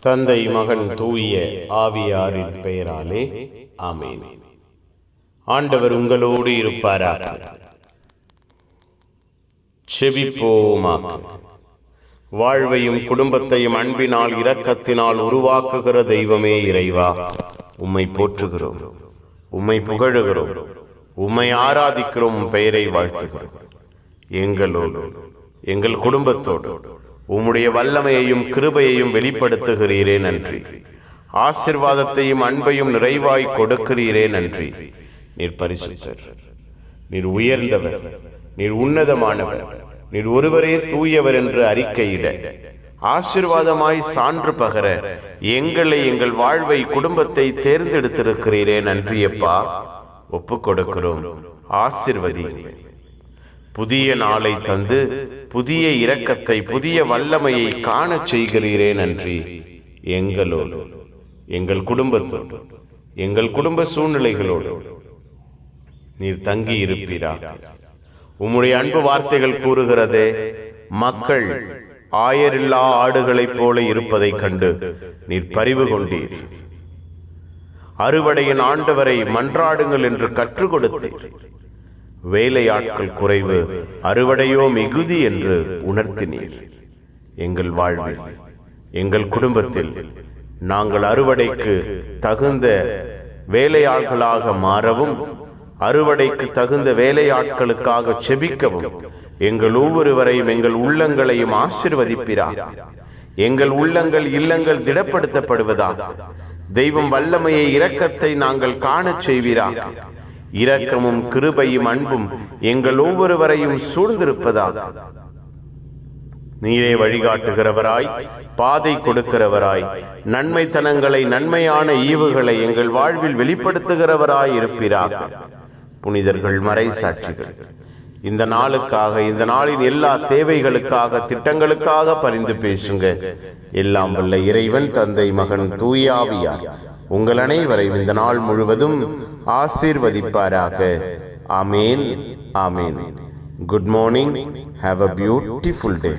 தந்தை மகன் தூய ஆவியாரின் பெயராலே ஆமென். ஆண்டவர் உங்களோடு இருப்பாராக. செபிப்போமாக. வாழ்வையும் குடும்பத்தையும் அன்பினால் இரக்கத்தினால் உருவாக்குகிற தெய்வமே இறைவா, உம்மை போற்றுகிறோம், உம்மை புகழுகிறோம், உம்மை ஆராதிக்கிறோம், பெயரை வாழ்த்துகிறோம். எங்களோடு எங்கள் குடும்பத்தோடு உம்முடைய வல்லமையையும் கிருபையையும் வெளிப்படுத்துகிறீரே நன்றி. ஆசீர்வாதத்தையும் அன்பையும் நிறைவாய் கொடுக்கிறீரே நன்றி. நீர் பரிசுத்தர், நீர் உயர்ந்தவர், நீர் உன்னதமானவர், நீர் ஒருவரே தூயவர் என்று அறிக்கையிட, ஆசீர்வாதமாய் சான்று பகர எங்களை, எங்கள் வாழ்வை, குடும்பத்தை தேர்ந்தெடுத்திருக்கிறீரே நன்றியப்பா. ஒப்பு கொடுக்கிறோம், ஆசீர்வதி. புதிய நாளை தந்து புதிய இரக்கத்தை, புதிய வல்லமையை காணச் செய்கிறீரே நன்றி. எங்களோடு, எங்கள் குடும்பத்தோடு, எங்கள் குடும்ப சூழ்நிலைகளோடு நீர் தங்கி இருப்பீராக. உம்முடைய அன்பு வார்த்தைகள் கூறுகிறதே, மக்கள் ஆயரில்லா ஆடுகளைப் போல இருப்பதை கண்டு நீர் பரிவு கொண்டீர். அறுவடையின் ஆண்டவரை மன்றாடுங்கள் என்று கற்றுக் கொடுத்தீர். வேலையாட்கள் குறைவு, அறுவடையோ மிகுதி என்று உணர்த்தினீர். எங்கள் வாழ்வில், எங்கள் குடும்பத்தில் நாங்கள் அறுவடைக்கு தகுந்த வேலையாட்களாக மாறவும், அறுவடைக்கு தகுந்த வேலையாட்களுக்காக செபிக்கவும் எங்கள் ஒவ்வொருவரையும், எங்கள் உள்ளங்களையும் ஆசீர்வதிப்பீராக. எங்கள் உள்ளங்கள், இல்லங்கள் திடப்படுத்தப்படுவதாக. தெய்வம் வல்லமையை, இரக்கத்தை நாங்கள் காணச் செய்வீராக. இரக்கமும் கிருபையும் அன்பும் எங்கள் ஒவ்வொருவரையும் சூழ்ந்திருப்பதாக. நீரே வழிகாட்டுகிறவராய், பாதை கொடுக்கிறவராய், நன்மைத்தனங்களை, நன்மையான ஈவுகளை எங்கள் வாழ்வில் வெளிப்படுத்துகிறவராய் இருப்பீராக. புனிதர்கள், மறை சாட்சிகள் இந்த நாளுக்காக, இந்த நாளின் எல்லா தேவைகளுக்காக, திட்டங்களுக்காக பரிந்து பேசுங்க. எல்லாம் வல்ல இறைவன், தந்தை, மகன், தூய ஆவியார் உங்கள் அனைவரையும் இந்த நாள் முழுவதும் ஆசீர்வதிப்பாராக. Amen, amen. Good morning. Have a beautiful day.